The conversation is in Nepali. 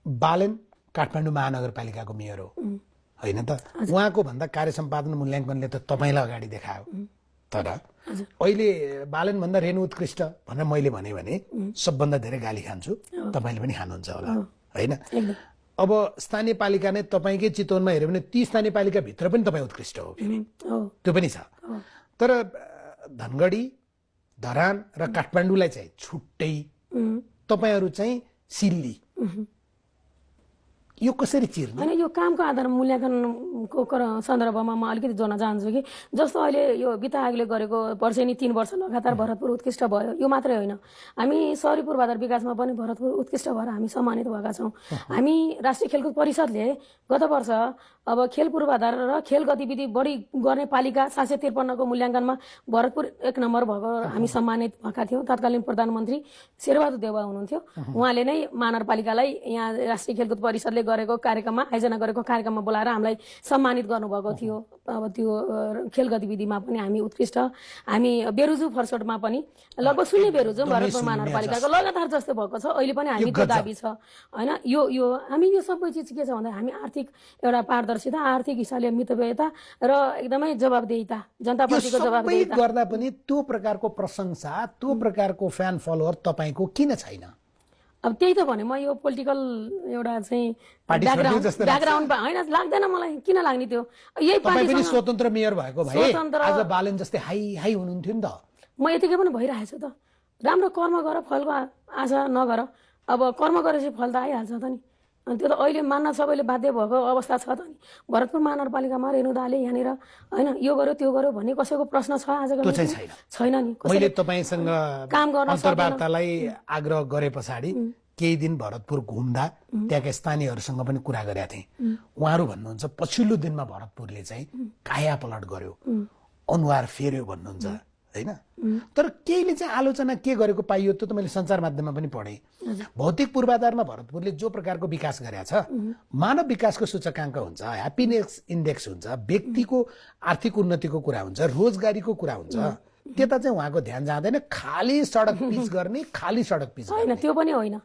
बालेन काठमाडौँ महानगरपालिकाको मेयर हो होइन त उहाँको भन्दा कार्य सम्पादन मूल्याङ्कनले त तपाईलाई अगाडि देखायो तर अहिले बालेन भन्दा रेणु उत्कृष्ट भनेर मैले भने सबभन्दा धेरै गाली खान्छु तपाईले पनि खानुहुन्छ होला होइन अब स्थानीय पालिका नै तपाईकै चितवनमा हेर्यो भने ती स्थानीय पालिका भित्र पनि तपाई उत्कृष्ट हो त्यो पनि छ तर धनगढी धरान र काठमाडौँलाई चाहिँ छुट्टै तपाईहरु चाहिँ सिल्ली यो कसरी चिर्ने हैन यो कामको आधारमा मूल्याङ्कनको सन्दर्भमा म अलिकति जोड्न चाहन्छु कि जस्तो अहिले यो वित्त आयोगले गरेको वर्षेनी 3 वर्ष लगातार भरतपुर उत्कृष्ट भयो यो मात्रै होइन हामी शहरी पूर्वाधार विकासमा पनि भरतपुर उत्कृष्ट भएर हामी सम्मानित भएका छौं हामी राष्ट्रिय खेलकुद परिषदले गत वर्ष अब खेल पूर्वाधार र खेल गतिविधि बढी गर्ने पालिका 753 को मूल्याङ्कनमा भरतपुर 1 नम्बर भएको हामी सम्मानित भएका थियौं तत्कालीन प्रधानमन्त्री शेरबहादुर देउवा हुनुहुन्थ्यो उहाँले नै महानगरपालिकालाई यहाँ राष्ट्रिय खेलकुद परिषदले गरेको कार्यक्रममा आयोजना गरेको कार्यक्रममा बोलाएर हामीलाई सम्मानित गर्नुभएको थियो अब त्यो खेल गतिविधिमा पनि हामी उत्कृष्ट हामी बेरुजु फरसोटमा पनि लगभग शून्य बेरुजु भरतपुर महानगरपालिकाको लगातार जस्तो भएको छ अहिले पनि हामी त्यो दाबी छ हैन यो हामी यो सबै चीज के छ भन्दा हामी आर्थिक एउटा पारदर्शिता आर्थिक हिसाबले मितव्ययता र एकदमै जवाबदेहिता जनताप्रतिको जवाबदेहिता गर्दा पनि त्यो प्रकारको प्रशंसा त्यो प्रकारको फ्यान फलोअर तपाईको किन छैन अब त्यही त भने म यो पोलिटिकल एउटा चाहिँ ब्याकग्राउन्ड हैन लाग्दैन मलाई किन लाग्ने त्यो यही पार्टी पनि स्वतन्त्र मेयर भएको भए आज बालेन जस्तै हाई हाई हुनुहुन्थ्यो नि त म यतिकै पनि भइरहेछ त राम्रो कर्म गर फलको आशा नगर अब कर्म गरेपछि फल त आइहाल्छ त नि अनि त्यो त अहिले मान्न सबैले बाध्य भएको अवस्था छ त नि भरतपुर महानगरपालिकामा रेणु दाले यहाँनिर हैन यो गर्यो त्यो गर्यो भन्ने कसैको प्रश्न छ आजको छैन नि मैले तपाईसँग काम गर्न अन्तर्वार्तालाई आग्रह गरे पछाडी केही दिन भरतपुर घुम्दा त्यहाँका स्थानीयहरुसँग पनि कुरा गरेका थिए उहाँहरु भन्नुहुन्छ पछिल्लो दिनमा भरतपुरले चाहिँ काया पलट गर्यो अनुहार फेर्यो भन्नुहुन्छ हैन तर केहीले चाहिँ आलोचना के गरेको पाइयो त मैले सञ्चार माध्यममा पनि पढे भौतिक पूर्वाधारमा भरतपुरले जो प्रकारको विकास गरेको छ मानव विकासको सूचकाङ्क हुन्छ ह्याप्पीनेस इन्डेक्स हुन्छ व्यक्तिको आर्थिक उन्नतिको कुरा हुन्छ रोजगारीको कुरा हुन्छ त्यता चाहिँ उहाँको ध्यान जाँदैन खाली सडक पिच गर्ने खाली सडक पिच हैन त्यो पनि होइन